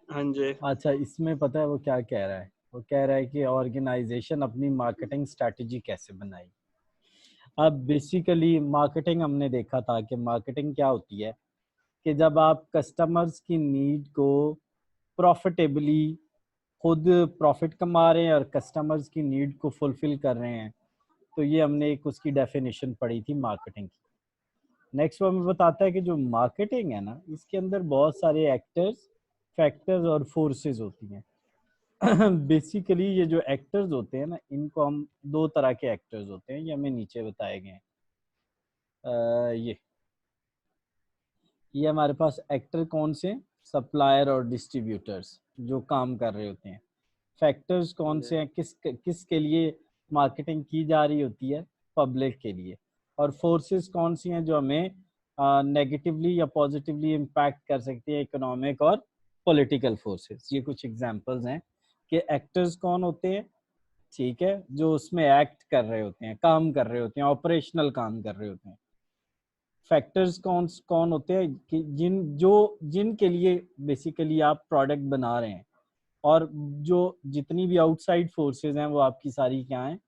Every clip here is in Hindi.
हाँ जी। अच्छा, इसमें पता है वो क्या कह रहा है? वो कह रहा है कि ऑर्गेनाइजेशन अपनी मार्केटिंग स्ट्रैटेजी कैसे बनाई। अब बेसिकली मार्केटिंग हमने देखा था कि मार्केटिंग क्या होती है कि जब आप कस्टमर्स की नीड को प्रॉफिटेबली खुद प्रॉफिट कमा रहे हैं और कस्टमर्स की नीड को फुलफिल कर रहे हैं, तो ये हमने एक उसकी डेफिनेशन पढ़ी थी मार्केटिंग की। नेक्स्ट वो हमें बताता है कि जो मार्केटिंग है ना, इसके अंदर बहुत सारे एक्टर्स, फैक्टर्स और फोर्सेस होती हैं। बेसिकली ये जो एक्टर्स होते हैं ना, इनको हम दो तरह के एक्टर्स होते हैं, ये हमें नीचे बताए गए हैं। ये हमारे पास एक्टर कौन से, सप्लायर और डिस्ट्रीब्यूटर्स जो काम कर रहे होते हैं। फैक्टर्स हाँ कौन जी। से हैं, किस के लिए मार्केटिंग की जा रही होती है, पब्लिक के लिए। और फोर्सेस कौन सी हैं जो हमें नेगेटिवली या पॉजिटिवली इम्पैक्ट कर सकती है, इकोनॉमिक और पॉलिटिकल फोर्सेस। ये कुछ एग्जांपल्स हैं कि एक्टर्स कौन होते हैं, ठीक है, जो उसमें एक्ट कर रहे होते हैं, काम कर रहे होते हैं, ऑपरेशनल काम कर रहे होते हैं। फैक्टर्स कौन कौन होते हैं कि जिनके लिए बेसिकली आप प्रोडक्ट बना रहे हैं, और जो जितनी भी आउटसाइड फोर्सेस हैं वो आपकी सारी क्या हैं,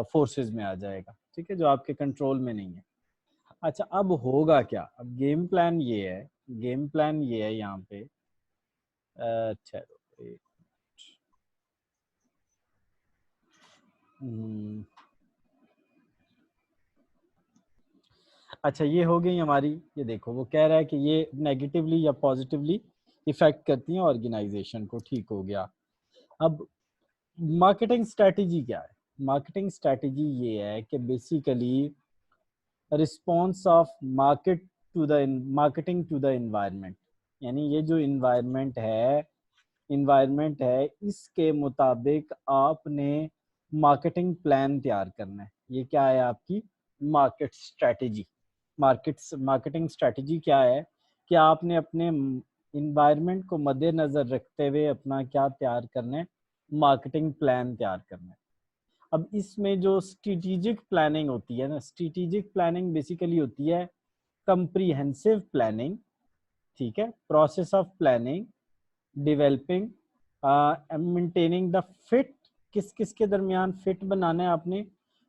फोर्सेस में आ जाएगा, ठीक है, जो आपके कंट्रोल में नहीं है। अच्छा, अब होगा क्या, अब गेम प्लान ये है, गेम प्लान ये है यहाँ पे। अच्छा, हम्म, अच्छा ये हो गई हमारी। ये देखो वो कह रहा है कि ये नेगेटिवली या पॉजिटिवली इफेक्ट करती हैं ऑर्गेनाइजेशन को, ठीक हो गया। अब मार्केटिंग स्ट्रेटेजी क्या है? मार्केटिंग स्ट्रेटेजी ये है कि basically response of marketing to the environment. यानी ये जो इन्वायरमेंट है इसके मुताबिक आपने मार्केटिंग प्लान तैयार करना है। ये क्या है आपकी मार्केट स्ट्रेटेजी। मार्केटिंग स्ट्रेटेजी क्या है कि आपने अपने इन्वायरमेंट को मद्देनजर रखते हुए अपना क्या तैयार करना है, मार्केटिंग प्लान तैयार करना है। अब इसमें जो स्ट्रेटेजिक प्लानिंग होती है ना, स्ट्रेटेजिक प्लानिंग बेसिकली होती है कंप्रीहेंसिव प्लानिंग, ठीक है, process of planning, developing, maintaining the fit, किस किस के दरमियान फिट बनाना है आपने,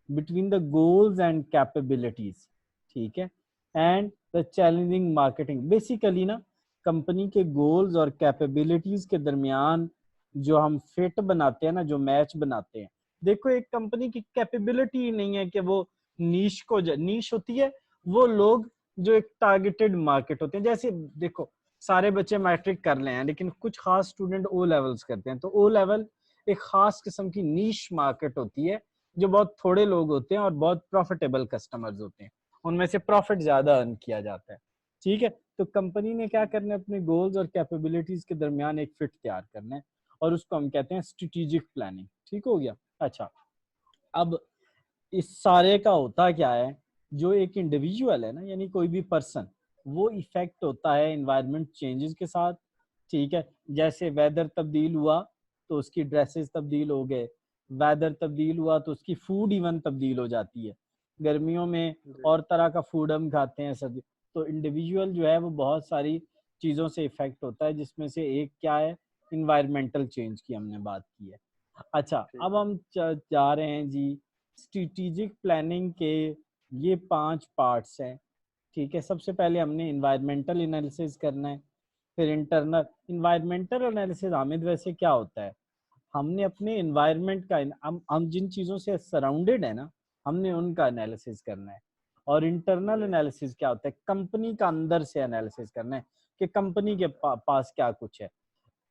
between the goals and capabilities, ठीक है, and the challenging marketing. Basically ना कंपनी के गोल्स और कैपेबिलिटीज के दरमियान जो हम फिट बनाते हैं ना, जो मैच बनाते हैं। देखो एक कंपनी की कैपेबिलिटी ही नहीं है कि वो नीश होती है, वो लोग जो एक टारगेटेड मार्केट होते हैं। जैसे देखो सारे बच्चे मैट्रिक कर ले हैं, लेकिन कुछ खास स्टूडेंट ओ लेवल्स करते हैं, तो ओ लेवल एक खास किस्म की नीश मार्केट होती है, जो बहुत थोड़े लोग होते हैं और बहुत प्रॉफिटेबल कस्टमर्स होते हैं, उनमें से प्रॉफिट ज्यादा अर्न किया जाता है, ठीक है। तो कंपनी ने क्या करना है, अपने गोल्स और कैपेबिलिटीज के दरमियान एक फिट तैयार करना है, और उसको हम कहते हैं स्ट्रेटेजिक प्लानिंग, ठीक हो गया। अच्छा, अब इस सारे का होता क्या है, जो एक इंडिविजुअल है ना, यानी कोई भी पर्सन, वो इफेक्ट होता है इन्वायरमेंट चेंजेस के साथ, ठीक है। जैसे वेदर तब्दील हुआ तो उसकी ड्रेसेस तब्दील हो गए, वेदर तब्दील हुआ तो उसकी फूड इवन तब्दील हो जाती है। गर्मियों में जी। और तरह का फूड हम खाते हैं, सर्दी। तो इंडिविजुअल जो है वो बहुत सारी चीज़ों से इफेक्ट होता है, जिसमें से एक क्या है, इन्वायरमेंटल चेंज की हमने बात की है। अच्छा, ठीक अब है। हम जा रहे हैं जी स्ट्रेटेजिक प्लानिंग के, ये 5 पार्ट्स हैं, ठीक है। सबसे पहले हमने इन्वायरमेंटल एनालिसिस करना है, फिर इंटरनल। इन्वायरमेंटल एनालिसिस हामिद वैसे क्या होता है, हमने अपने इन्वायरमेंट का, हम जिन चीज़ों से सराउंडेड है ना, हमने उनका एनालिसिस करना है। और इंटरनल जी। एनालिसिस क्या होता है, कंपनी का अंदर से एनालिसिस करना है कि कंपनी के पास क्या कुछ है।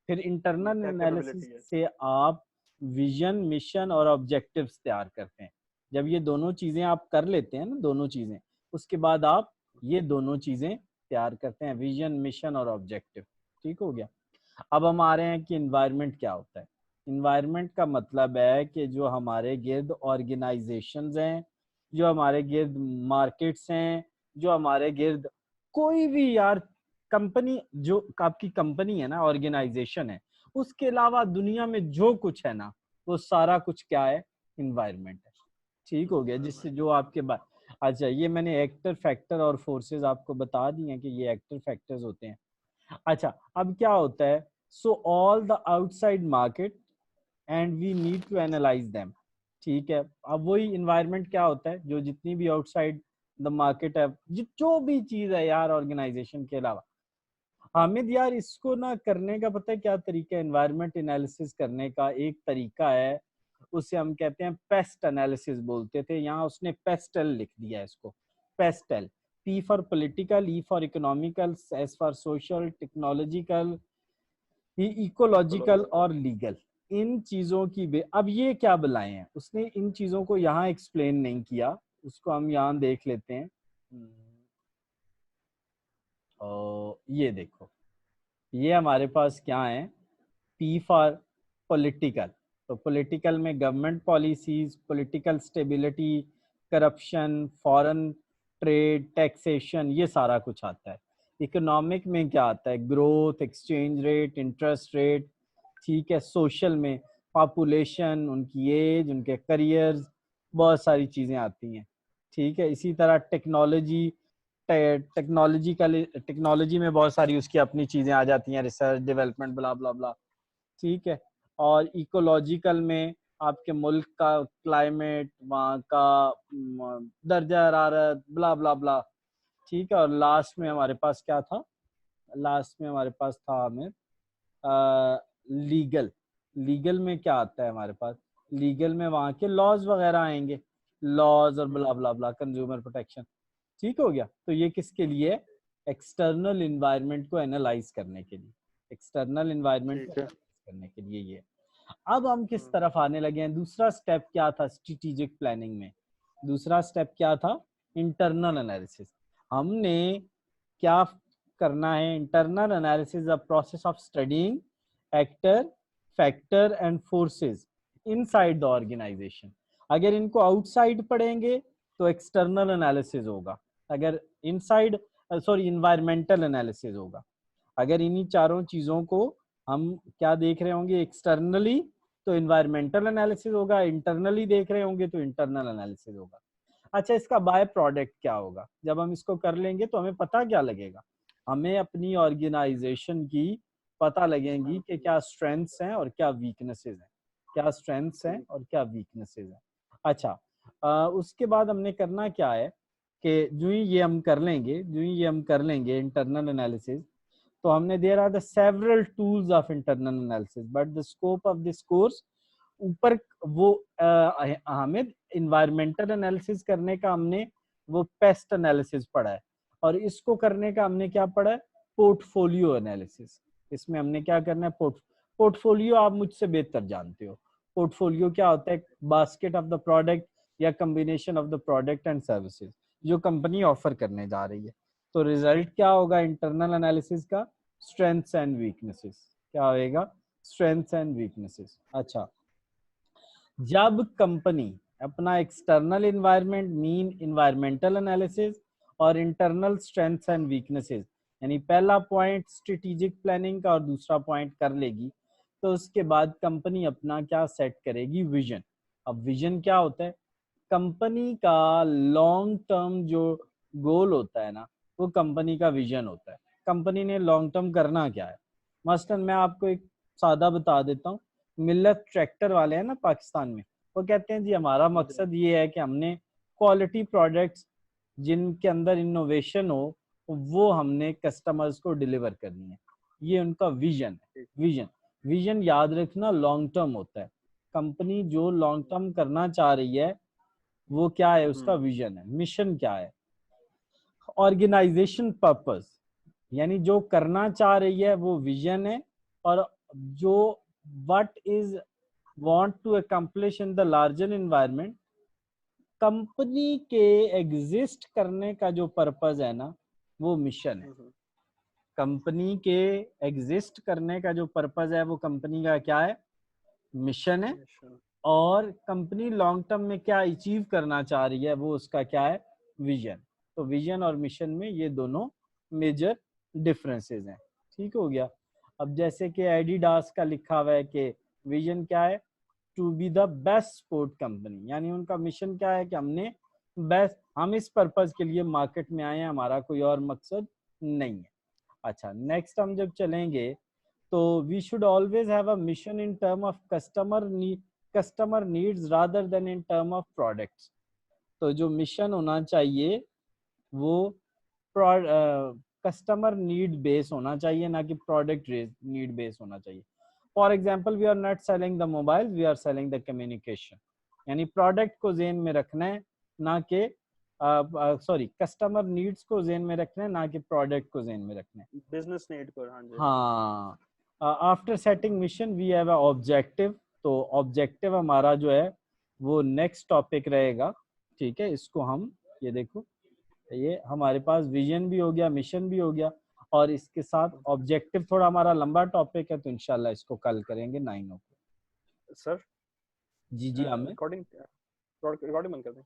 फिर इंटरनल क्या एनालिसिस कैपेबिलिटी है। से आप विजन, मिशन और ऑब्जेक्टिव्स तैयार करते हैं। जब ये दोनों चीजें आप कर लेते हैं ना, दोनों चीजें, उसके बाद आप ये दोनों चीजें तैयार करते हैं, विजन, मिशन और ऑब्जेक्टिव, ठीक हो गया। अब हम आ रहे हैं कि इन्वायरमेंट क्या होता है। इन्वायरमेंट का मतलब है कि जो हमारे गिर्द ऑर्गेनाइजेशंस हैं, जो हमारे गिर्द मार्केट्स हैं, जो हमारे गिर्द कोई भी यार कंपनी, जो आपकी कंपनी है ना, ऑर्गेनाइजेशन है, उसके अलावा दुनिया में जो कुछ है ना, वो सारा कुछ क्या है, इन्वायरमेंट है, ठीक हो गया। जिससे जो आपके बाद, अच्छा ये मैंने एक्टर, फैक्टर और फोर्सेस आपको बता दिए हैं कि ये एक्टर फैक्टर्स होते हैं। अच्छा, अब क्या होता है, so all the outside market and we need to analyse them. ठीक है, अब वही इन्वायरमेंट क्या होता है, जो जितनी भी आउटसाइड द मार्केट है, जो भी चीज है यार ऑर्गेनाइजेशन के अलावा। हामिद यार, इसको ना करने का पता है क्या तरीका है, एनवायरमेंट एनालिसिस करने का एक तरीका है, उसे हम कहते हैं पेस्ट एनालिसिस बोलते थे, यहाँ उसने पेस्टल लिख दिया है इसको, pastel. P for political, E for economical, S for social, technological, ecological और लीगल। इन चीजों की अब ये क्या बुलाए हैं, उसने इन चीजों को यहाँ एक्सप्लेन नहीं किया, उसको हम यहाँ देख लेते हैं। और ये देखो, ये हमारे पास क्या है, पी फॉर पॉलिटिकल, तो पॉलिटिकल में government policies, political stability, corruption, foreign trade, taxation, ये सारा कुछ आता है। इकोनॉमिक में क्या आता है, growth, exchange rate, interest rate. ठीक है, सोशल में पॉपुलेशन, उनकी एज, उनके करियर्स, बहुत सारी चीजें आती हैं। ठीक है, इसी तरह टेक्नोलॉजी, टेक्नोलॉजी में बहुत सारी उसकी अपनी चीजें आ जाती हैं, रिसर्च, डेवलपमेंट, ब्ला ब्ला ब्ला। ठीक है, और इकोलॉजिकल में आपके मुल्क का क्लाइमेट, वहाँ का दर्जा हरारत, ब्ला ब्ला ब्ला। ठीक है, और लास्ट में हमारे पास क्या था, लास्ट में हमारे पास था हमें लीगल। लीगल में क्या आता है हमारे पास, लीगल में वहाँ के लॉज वगैरह आएंगे, लॉज और ब्ला ब्ला ब्ला, कंज्यूमर प्रोटेक्शन। ठीक हो गया, तो ये किसके लिए, एक्सटर्नल इन्वायरमेंट को एनालाइज करने के लिए, एक्सटर्नल इन्वायरमेंट को एनालाइज करने के लिए ये। अब हम किस तरफ आने लगे हैं, दूसरा स्टेप क्या था स्ट्रेटेजिक प्लानिंग में, दूसरा स्टेप क्या था, इंटरनल एनालिसिस। हमने क्या करना है, internal analysis a process of studying actor, factor and forces inside the organisation. अगर इनको आउटसाइड पढ़ेंगे तो एक्सटर्नल एनालिसिस होगा, अगर इनसाइड, सॉरी, इन्वायरमेंटल एनालिसिस होगा। अगर इन्हीं चारों चीजों को हम क्या देख रहे होंगे एक्सटर्नली, तो इन्वायरमेंटल एनालिसिस होगा, इंटरनली देख रहे होंगे तो इंटरनल एनालिसिस होगा। अच्छा, इसका बाय प्रोडक्ट क्या होगा, जब हम इसको कर लेंगे तो हमें पता क्या लगेगा, हमें अपनी ऑर्गेनाइजेशन की पता लगेंगी कि क्या स्ट्रेंथ्स हैं और क्या वीकनेसेस हैं, क्या स्ट्रेंथ्स हैं और क्या वीकनेसेस हैं। अच्छा, उसके बाद हमने करना क्या है कि जो ही ये हम कर लेंगे, जो ही ये हम कर लेंगे इंटरनल एनालिसिस, तो हमने there are the several tools of internal analysis but the scope of this course, ऊपर वो हामिद इन्वायरमेंटल एनालिसिस करने का हमने वो पेस्ट एनालिसिस पढ़ा है, और इसको करने का हमने क्या पढ़ा है, पोर्टफोलियो एनालिसिस। इसमें हमने क्या करना है, पोर्टफोलियो आप मुझसे बेहतर जानते हो, पोर्टफोलियो क्या होता है, बास्केट ऑफ द प्रोडक्ट या combination of the product and services जो कंपनी ऑफर करने जा रही है। तो रिजल्ट क्या होगा इंटरनल एनालिसिस का, स्ट्रेंथ्स एंड वीकनेसेस, क्या होएगा, स्ट्रेंथ्स एंड वीकनेसेस। अच्छा, जब कंपनी अपना external environment mean environmental analysis और इंटरनल स्ट्रेंथ्स एंड वीकनेसेस, यानी पहला पॉइंट स्ट्रेटेजिक प्लानिंग का और दूसरा पॉइंट कर लेगी, तो उसके बाद कंपनी अपना क्या सेट करेगी, विजन। अब विजन क्या होता है, कंपनी का लॉन्ग टर्म जो गोल होता है ना, वो कंपनी का विजन होता है। कंपनी ने लॉन्ग टर्म करना क्या है, मसलन मैं आपको एक सादा बता देता हूँ, मिल्लत ट्रैक्टर वाले हैं ना पाकिस्तान में, वो कहते हैं जी हमारा मकसद ये है कि हमने क्वालिटी प्रोडक्ट्स जिनके अंदर इनोवेशन हो, वो हमने कस्टमर्स को डिलीवर करनी है। ये उनका विजन है। विजन, विजन याद रखना लॉन्ग टर्म होता है। कंपनी जो लॉन्ग टर्म करना चाह रही है वो क्या है, उसका विजन है। मिशन क्या है, ऑर्गेनाइजेशन पर्पस, यानी जो करना चाह रही है वो विजन है, और जो what is want to accomplish in the larger environment, company के एग्जिस्ट करने का जो पर्पस है ना, वो मिशन है। कंपनी के एग्जिस्ट करने का जो पर्पस है वो कंपनी का क्या है, मिशन है। और कंपनी लॉन्ग टर्म में क्या अचीव करना चाह रही है वो उसका क्या है, विजन। तो विजन और मिशन में ये दोनों मेजर डिफरेंसेस हैं। ठीक हो गया। अब जैसे कि एडिडास का लिखा हुआ है कि विजन क्या है, to be the best sport company, यानी उनका मिशन क्या है कि हमने बेस्ट, हम इस पर्पज के लिए मार्केट में आए हैं, हमारा कोई और मकसद नहीं है। अच्छा, नेक्स्ट हम जब चलेंगे तो we should always have a mission in term of customer needs rather than in term of products. तो जो मिशन होना चाहिए वो कस्टमर नीड बेस होना चाहिए, ना कि प्रोडक्ट नीड बेस होना चाहिए। For example, we are not selling the mobile, we are selling the communication. यानी प्रोडक्ट को जेन में रखना है, ना कि सॉरी, कस्टमर नीड्स को जेन में रखना है, ना कि प्रोडक्ट को जेन में रखना है। बिजनेस नीड को, हाँ जी। हाँ, after setting mission we have a objective. तो ऑब्जेक्टिव हमारा जो है वो नेक्स्ट टॉपिक रहेगा, ठीक है। इसको हम, ये देखो, ये हमारे पास विजन भी हो गया, मिशन भी हो गया, और इसके साथ ऑब्जेक्टिव थोड़ा हमारा लंबा टॉपिक है, तो इंशाल्लाह इसको कल करेंगे 9 को। सर जी जी, हमें रिकॉर्डिंग रिकॉर्डिंग बंद कर दें।